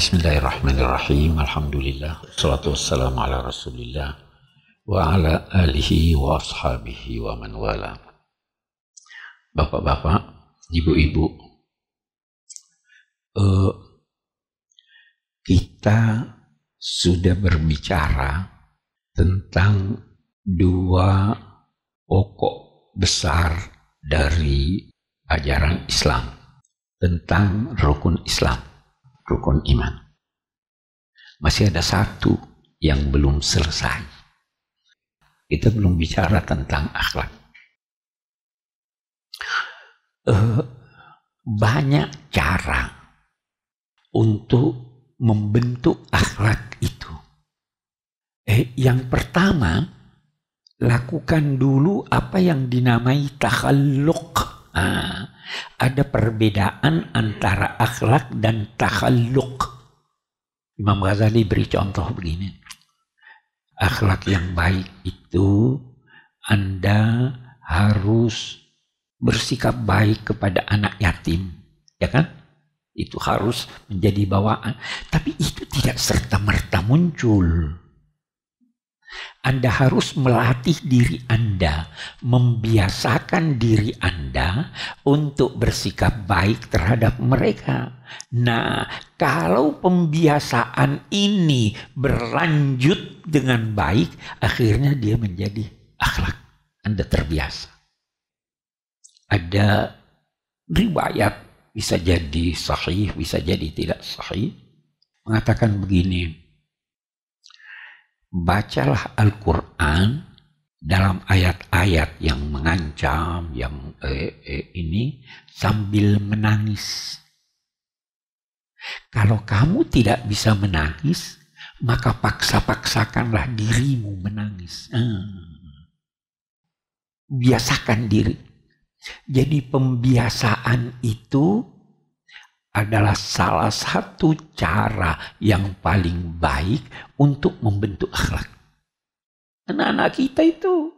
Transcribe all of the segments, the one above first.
Bismillahirrahmanirrahim. Alhamdulillah. Wassalatu wassalamu ala rasulillah wa ala alihi wa ashabihi wa man wala. Bapak-bapak, ibu-ibu, kita sudah berbicara tentang dua pokok besar dari ajaran Islam, tentang rukun Islam, rukun iman. Masih ada satu yang belum selesai. Kita belum bicara tentang akhlak. Banyak cara untuk membentuk akhlak itu. Yang pertama, lakukan dulu apa yang dinamai takhalluq. Ada perbedaan antara akhlak dan takhalluq. Imam Ghazali beri contoh begini. Akhlak yang baik itu Anda harus bersikap baik kepada anak yatim, ya kan? Itu harus menjadi bawaan. Tapi itu tidak serta-merta muncul. Anda harus melatih diri Anda, membiasakan diri Anda untuk bersikap baik terhadap mereka. Nah, kalau pembiasaan ini berlanjut dengan baik, akhirnya dia menjadi akhlak. Anda terbiasa. Ada riwayat, bisa jadi sahih, bisa jadi tidak sahih, mengatakan begini. Bacalah Al-Quran dalam ayat-ayat yang mengancam, yang ini sambil menangis. Kalau kamu tidak bisa menangis, maka paksa-paksakanlah dirimu menangis. Biasakan diri. Jadi pembiasaan itu adalah salah satu cara yang paling baik untuk membentuk akhlak. Anak-anak kita itu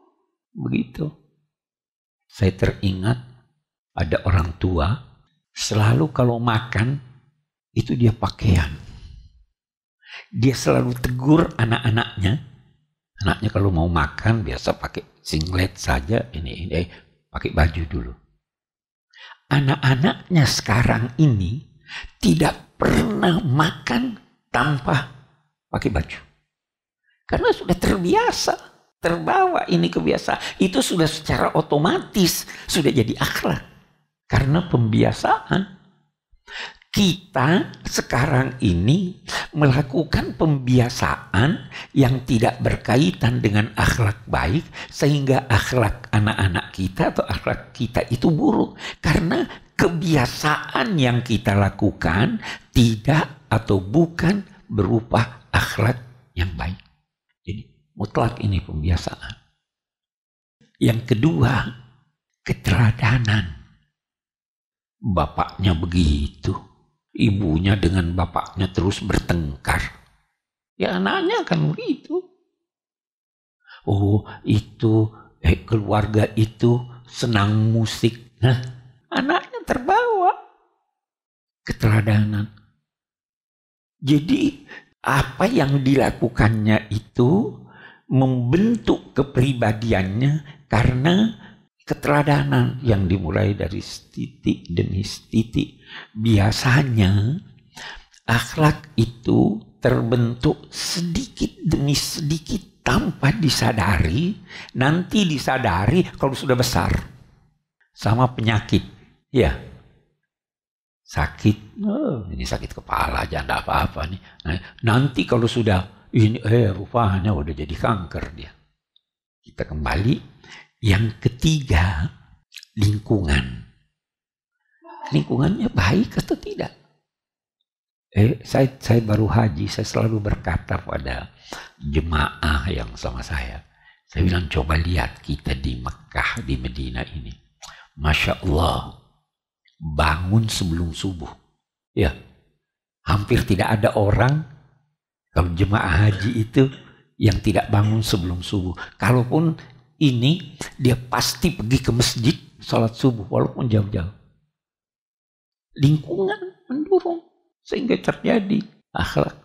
begitu. Saya teringat ada orang tua selalu kalau makan itu dia pakaian. Dia selalu tegur anak-anaknya. Anaknya kalau mau makan biasa pakai singlet saja, ini pakai baju dulu. Anak-anaknya sekarang ini tidak pernah makan tanpa pakai baju. Karena sudah terbiasa, terbawa ini kebiasaan. Itu sudah secara otomatis, sudah jadi akhlak. Karena pembiasaan. Kita sekarang ini melakukan pembiasaan yang tidak berkaitan dengan akhlak baik, sehingga akhlak anak-anak kita atau akhlak kita itu buruk. Karena kebiasaan yang kita lakukan tidak atau bukan berupa akhlak yang baik. Jadi mutlak ini pembiasaan. Yang kedua, keteladanan. Bapaknya begitu. Ibunya dengan bapaknya terus bertengkar. Ya anaknya kan begitu. Oh itu keluarga itu senang musik. Nah anaknya terbawa. Keteladanan. Jadi apa yang dilakukannya itu membentuk kepribadiannya karena keteladanan yang dimulai dari titik demi titik. Biasanya akhlak itu terbentuk sedikit demi sedikit tanpa disadari. Nanti disadari kalau sudah besar. Sama penyakit. Ya. Sakit. Oh, ini sakit kepala aja, enggak apa-apa nih. Nah, nanti kalau sudah ini rupanya udah jadi kanker dia. Kita kembali. Yang ketiga, lingkungan. Lingkungannya baik atau tidak? Saya baru haji, saya selalu berkata pada jemaah yang sama saya bilang coba lihat kita di Mekah, di Medina ini. Masya Allah, bangun sebelum subuh. Ya, hampir tidak ada orang kalau jemaah haji itu yang tidak bangun sebelum subuh. Kalaupun ini dia pasti pergi ke masjid salat subuh walaupun jauh-jauh. Lingkungan mendorong sehingga terjadi Akhlak.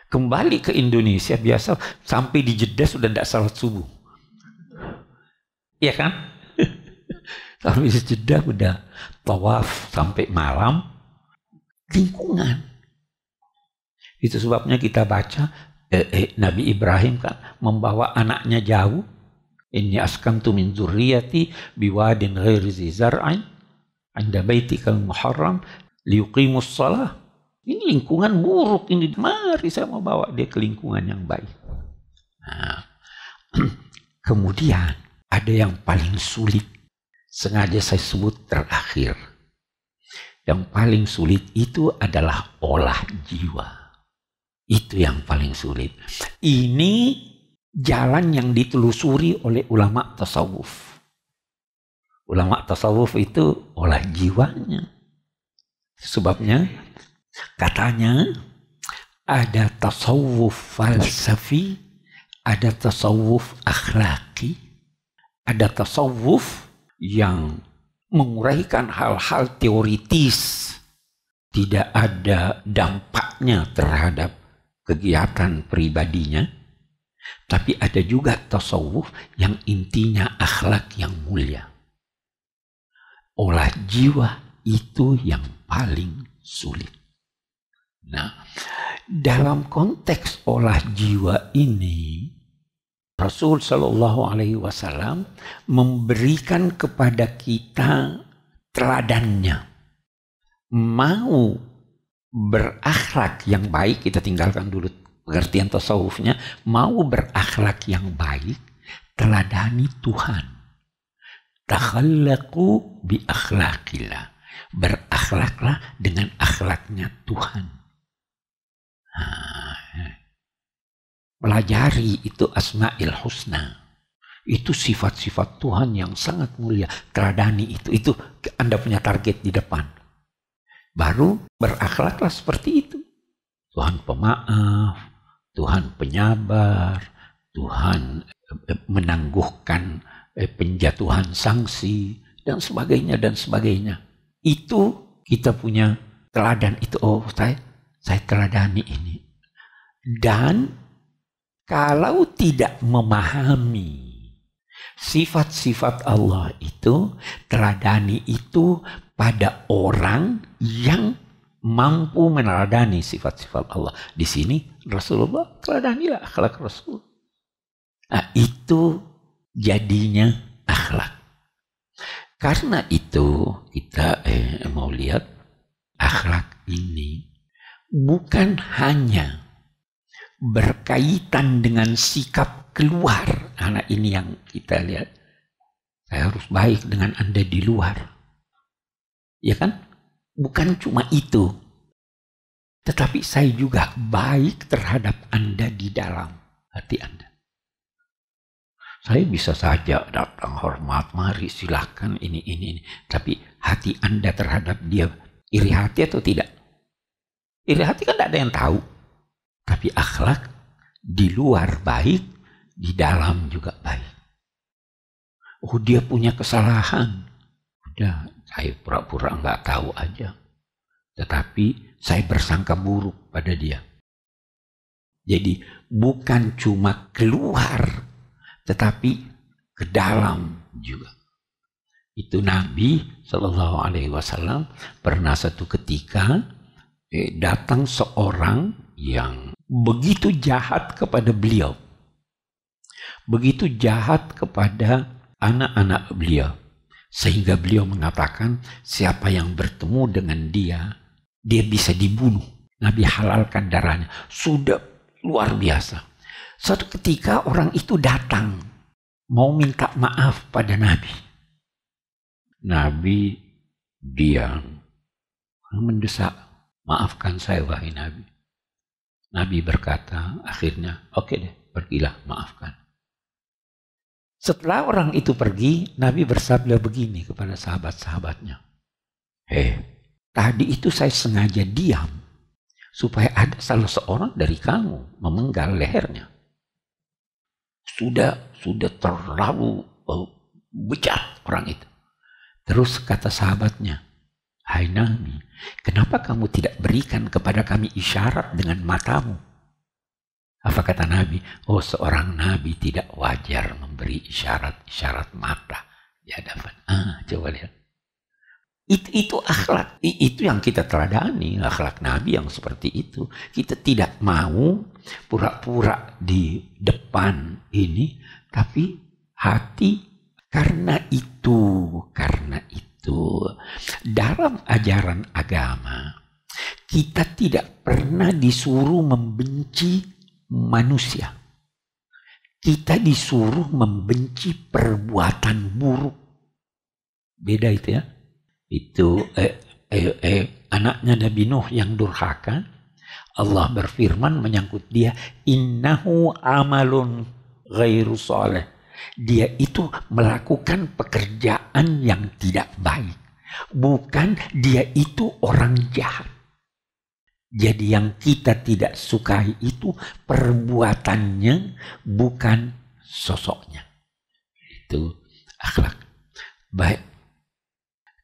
Kembali ke Indonesia biasa sampai di Jeddah sudah tidak salat subuh. Iya kan? Sampai di Jeddah udah tawaf sampai malam. Lingkungan. Itu sebabnya kita baca Nabi Ibrahim kan membawa anaknya jauh. Inni askantu min dzurriyyati biwadin ghairi zi zar'in 'inda baitikal muharram liyuqimus shalah. Ini lingkungan buruk ini. Mari saya mau bawa dia ke lingkungan yang baik. Nah, kemudian ada yang paling sulit. Sengaja saya sebut terakhir. Yang paling sulit itu adalah olah jiwa. Itu yang paling sulit. Ini jalan yang ditelusuri oleh ulama tasawuf. Ulama tasawuf itu olah jiwanya. Sebabnya katanya ada tasawuf falsafi, ada tasawuf akhlaki, ada tasawuf yang menguraikan hal-hal teoritis, tidak ada dampaknya terhadap kegiatan pribadinya. Tapi ada juga tasawuf yang intinya akhlak yang mulia. Olah jiwa itu yang paling sulit. Nah, dalam konteks olah jiwa ini, Rasul Shallallahu Alaihi Wasallam memberikan kepada kita teladannya. Mau berakhlak yang baik, kita tinggalkan dulu pengertian tasawufnya. Mau berakhlak yang baik, teladani Tuhan. Takhallaqu bi akhlaqillah. Berakhlaklah dengan akhlaknya Tuhan. Pelajari itu Asmaul Husna. Itu sifat-sifat Tuhan yang sangat mulia. Teladani itu Anda punya target di depan. Baru berakhlaklah seperti itu. Tuhan pemaaf, Tuhan penyabar, Tuhan menangguhkan penjatuhan sanksi, dan sebagainya, dan sebagainya. Itu kita punya teladan itu. Oh, saya teladani ini. Dan kalau tidak memahami sifat-sifat Allah itu, teladani itu pada orang yang mampu meneladani sifat-sifat Allah. Di sini Rasulullah teladanilah akhlak Rasul. Nah, itu jadinya akhlak. Karena itu kita mau lihat akhlak ini bukan hanya berkaitan dengan sikap keluar. Anak ini yang kita lihat. Saya harus baik dengan Anda di luar. Ya kan? Bukan cuma itu. Tetapi saya juga baik terhadap Anda di dalam hati Anda. Saya bisa saja datang hormat, mari silahkan ini. Tapi hati Anda terhadap dia iri hati atau tidak? Iri hati kan tidak ada yang tahu. Tapi akhlak di luar baik, di dalam juga baik. Oh, dia punya kesalahan. Udah, saya pura-pura nggak tahu aja. Tetapi saya bersangka buruk pada dia. Jadi bukan cuma keluar, tetapi ke dalam juga. Itu Nabi Shallallahu Alaihi Wasallam pernah satu ketika datang seorang yang begitu jahat kepada beliau, begitu jahat kepada anak-anak beliau, sehingga beliau mengatakan siapa yang bertemu dengan dia bisa dibunuh. Nabi halalkan darahnya. Sudah luar biasa. Suatu ketika orang itu datang mau minta maaf pada Nabi. Nabi diam, mendesak, maafkan saya wahai Nabi. Nabi berkata akhirnya, oke deh, pergilah, maafkan. Setelah orang itu pergi, Nabi bersabda begini kepada sahabat-sahabatnya. Tadi itu saya sengaja diam supaya ada salah seorang dari kamu memenggal lehernya. Sudah terlalu bejat orang itu. Terus kata sahabatnya, Hai Nabi, kenapa kamu tidak berikan kepada kami isyarat dengan matamu? Apa kata Nabi? Oh, seorang Nabi tidak wajar memberi isyarat-isyarat mata di hadapan. Coba lihat. Itu akhlak. Itu yang kita teladani, akhlak Nabi yang seperti itu. Kita tidak mau pura-pura di depan ini, tapi hati. Karena itu dalam ajaran agama kita tidak pernah disuruh membenci manusia. Kita disuruh membenci perbuatan buruk. Beda itu ya. Itu anaknya Nabi Nuh yang durhaka. Allah berfirman menyangkut dia, innahu amalun ghairu saleh. Dia itu melakukan pekerjaan yang tidak baik. Bukan dia itu orang jahat. Jadi yang kita tidak sukai itu perbuatannya, bukan sosoknya. Itu akhlak. Baik.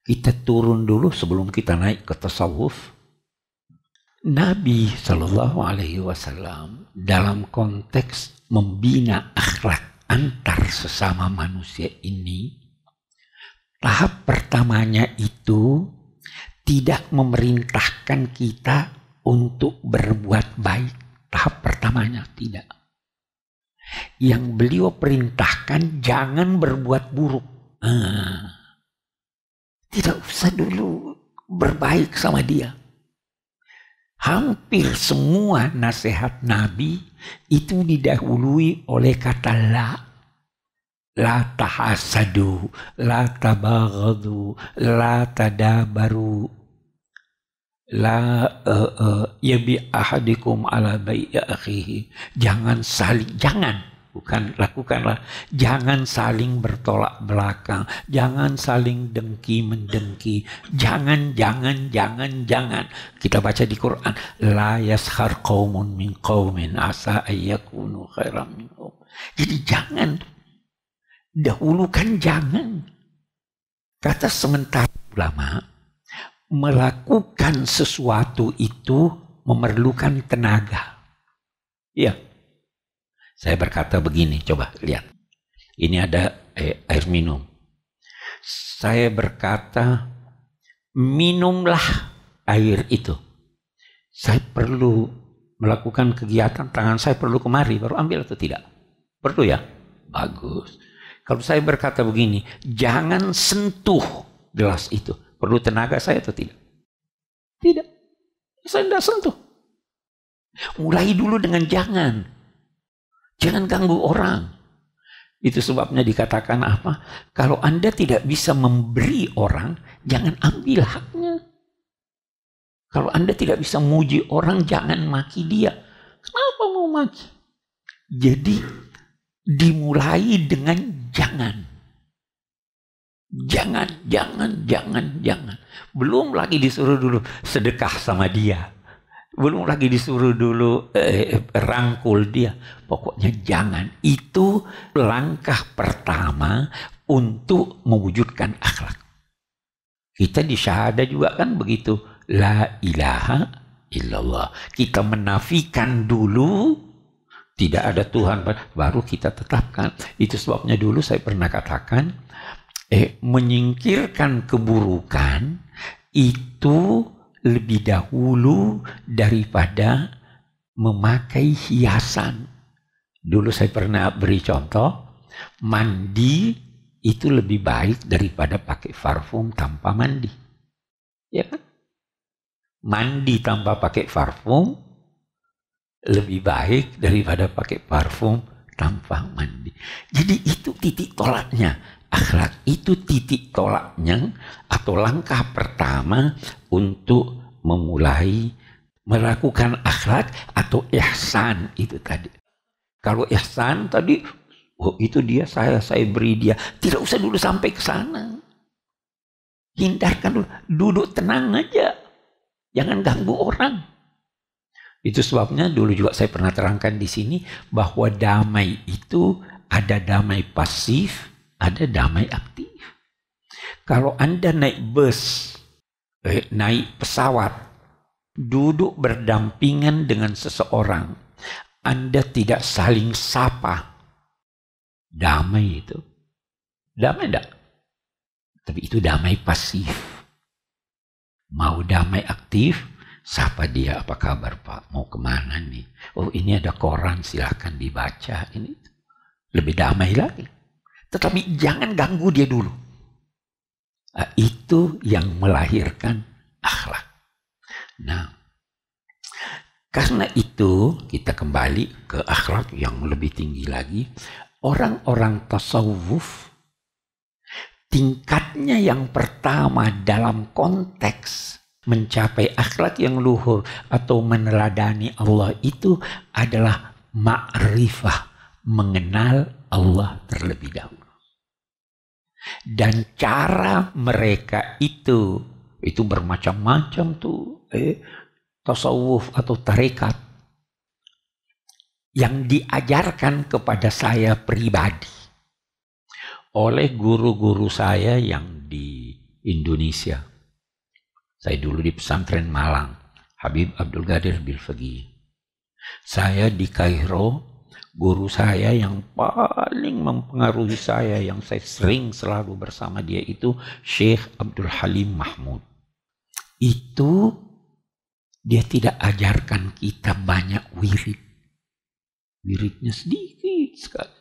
Kita turun dulu sebelum kita naik ke tasawuf. Nabi SAW dalam konteks membina akhlak antar sesama manusia ini, tahap pertamanya itu tidak memerintahkan kita untuk berbuat baik. Tahap pertamanya tidak. Yang beliau perintahkan jangan berbuat buruk. Tidak usah dulu berbaik sama dia. Hampir semua nasihat Nabi itu didahului oleh kata la. La tahasadu, la tabaghadu, la tadabaru, la yabi ahadikum ala bai'i akhihi. Jangan saling, bukan lakukanlah. Jangan saling bertolak belakang. Jangan saling dengki-mendengki. Jangan. Kita baca di Quran. La yaskhar qaumun min qaumin asa ayyakunu khairan minhum. Jadi jangan. Dahulukan jangan. Kata sementara ulama, melakukan sesuatu itu memerlukan tenaga. Ya. Saya berkata begini, coba lihat. Ini ada air minum. Saya berkata, minumlah air itu. Saya perlu melakukan kegiatan, tangan saya perlu kemari, baru ambil atau tidak? Perlu ya? Bagus. Kalau saya berkata begini, jangan sentuh gelas itu. Perlu tenaga saya atau tidak? Tidak. Saya tidak sentuh. Mulai dulu dengan jangan. Jangan ganggu orang. Itu sebabnya dikatakan apa? Kalau Anda tidak bisa memberi orang, jangan ambil haknya. Kalau Anda tidak bisa muji orang, jangan maki dia. Kenapa mau maki? Jadi dimulai dengan jangan. Jangan. Belum lagi disuruh dulu sedekah sama dia. Belum lagi disuruh dulu rangkul dia. Pokoknya jangan. Itu langkah pertama untuk mewujudkan akhlak. Kita di syahadah juga kan begitu. La ilaha illallah. Kita menafikan dulu tidak ada Tuhan, baru kita tetapkan. Itu sebabnya dulu saya pernah katakan, menyingkirkan keburukan itu lebih dahulu daripada memakai hiasan. Dulu saya pernah beri contoh, mandi itu lebih baik daripada pakai parfum tanpa mandi. Ya kan? Mandi tanpa pakai parfum lebih baik daripada pakai parfum tanpa mandi. Jadi itu titik tolaknya. Akhlak itu titik tolaknya atau langkah pertama untuk memulai melakukan akhlak atau ihsan itu tadi. Kalau ihsan tadi, oh itu dia, saya beri dia. Tidak usah dulu sampai ke sana. Hindarkan dulu, duduk tenang aja. Jangan ganggu orang. Itu sebabnya dulu juga saya pernah terangkan di sini bahwa damai itu ada damai pasif, ada damai aktif. Kalau Anda naik bus, naik pesawat, duduk berdampingan dengan seseorang, Anda tidak saling sapa, damai itu? Damai enggak? Tapi itu damai pasif. Mau damai aktif, sapa dia, apa kabar Pak? Mau kemana nih? Oh ini ada koran, silahkan dibaca. Ini lebih damai lagi. Tetapi jangan ganggu dia dulu. Nah, itu yang melahirkan akhlak. Nah, karena itu kita kembali ke akhlak yang lebih tinggi lagi. Orang-orang tasawuf, tingkatnya yang pertama dalam konteks mencapai akhlak yang luhur atau meneladani Allah itu adalah ma'rifah, mengenal Allah terlebih dahulu. Dan cara mereka itu bermacam-macam tuh, tasawuf atau tarekat yang diajarkan kepada saya pribadi oleh guru-guru saya yang di Indonesia. Saya dulu di pesantren Malang, Habib Abdul Qadir Bilfaqih. Saya di Kairo, guru saya yang paling mempengaruhi saya, yang saya selalu bersama dia itu Syekh Abdul Halim Mahmud. Itu dia tidak ajarkan kita banyak wirid. Wiridnya sedikit sekali.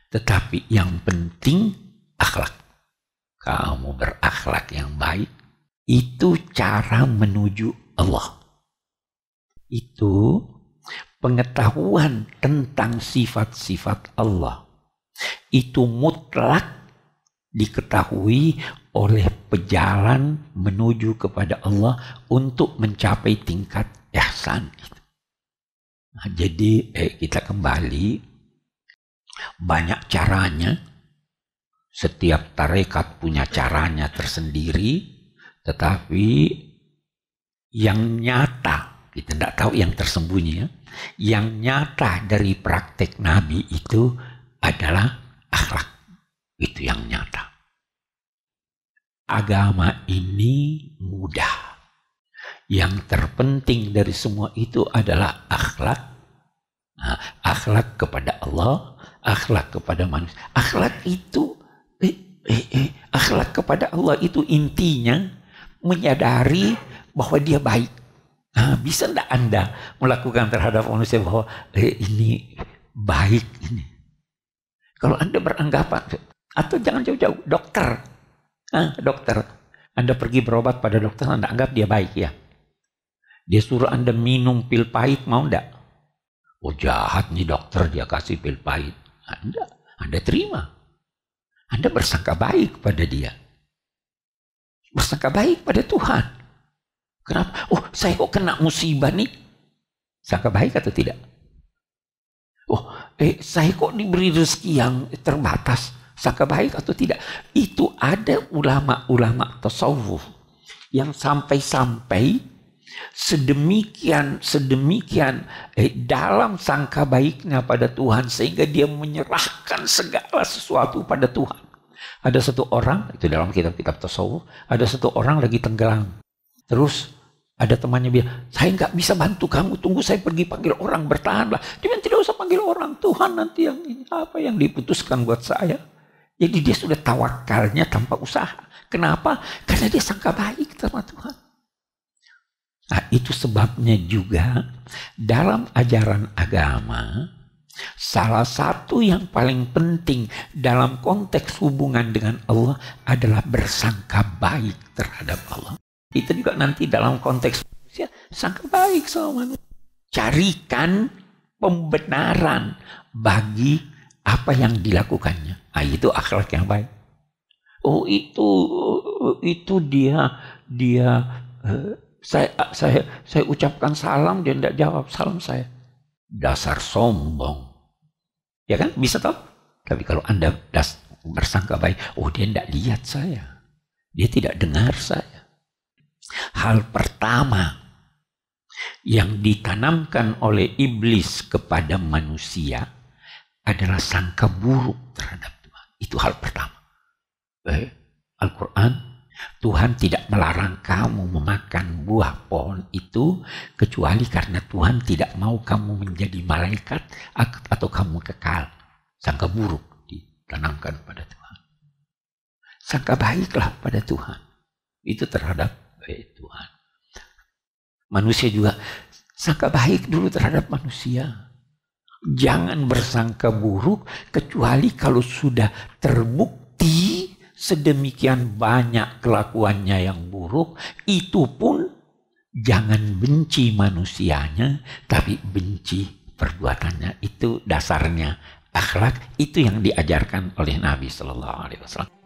Tetapi yang penting akhlak. Kamu berakhlak yang baik, itu cara menuju Allah. Itu pengetahuan tentang sifat-sifat Allah. Itu mutlak diketahui oleh pejalan menuju kepada Allah untuk mencapai tingkat ihsan. Nah, jadi kita kembali, banyak caranya. Setiap tarekat punya caranya tersendiri, tetapi yang nyata, kita tidak tahu yang tersembunyi ya. Yang nyata dari praktek Nabi itu adalah akhlak. Itu yang nyata. Agama ini mudah. Yang terpenting dari semua itu adalah akhlak. Nah, akhlak kepada Allah, akhlak kepada manusia. Akhlak itu, akhlak kepada Allah itu intinya menyadari bahwa dia baik. Nah, bisa tidak Anda melakukan terhadap manusia bahwa ini baik ini? Kalau Anda beranggapan, atau jangan jauh-jauh, dokter. Dokter, Anda pergi berobat pada dokter, Anda anggap dia baik ya. Dia suruh Anda minum pil pahit, mau enggak? Oh jahat nih dokter, dia kasih pil pahit. Anda terima. Anda bersangka baik pada dia. Bersangka baik pada Tuhan. Kenapa? Oh saya kok kena musibah nih. Sangka baik atau tidak? Oh saya kok diberi rezeki yang terbatas. Sangka baik atau tidak? Itu ada ulama-ulama tasawuf yang sampai-sampai sedemikian dalam sangka baiknya pada Tuhan sehingga dia menyerahkan segala sesuatu pada Tuhan. Ada satu orang, itu dalam kitab-kitab tasawuf, ada satu orang lagi tenggelam. Terus ada temannya bilang, saya nggak bisa bantu kamu, tunggu saya pergi panggil orang, bertahanlah. Dia bilang, tidak usah panggil orang, Tuhan nanti yang ini, apa yang diputuskan buat saya. Jadi dia sudah tawakalnya tanpa usaha. Kenapa? Karena dia sangka baik sama Tuhan. Nah, itu sebabnya juga dalam ajaran agama, salah satu yang paling penting dalam konteks hubungan dengan Allah adalah bersangka baik terhadap Allah. Itu juga nanti dalam konteks manusia, sangka baik sama manusia. Carikan pembenaran bagi apa yang dilakukannya. Nah, itu akhlak yang baik. Oh itu dia saya ucapkan salam, dia tidak jawab salam saya. Dasar sombong. Ya kan? Bisa tahu? Tapi kalau Anda bersangka baik, oh dia tidak lihat saya. Dia tidak dengar saya. Hal pertama yang ditanamkan oleh iblis kepada manusia adalah sangka buruk terhadap Tuhan. Itu hal pertama. Al-Quran Tuhan tidak melarang kamu memakan buah pohon itu kecuali karena Tuhan tidak mau kamu menjadi malaikat atau kamu kekal. Sangka buruk ditanamkan pada Tuhan. Sangka baiklah pada Tuhan. Itu terhadap Tuhan. Manusia juga sangka baik dulu terhadap manusia. Jangan bersangka buruk kecuali kalau sudah terbukti sedemikian banyak kelakuannya yang buruk. Itu pun jangan benci manusianya, tapi benci perbuatannya. Itu dasarnya akhlak, itu yang diajarkan oleh Nabi Sallallahu Alaihi Wasallam.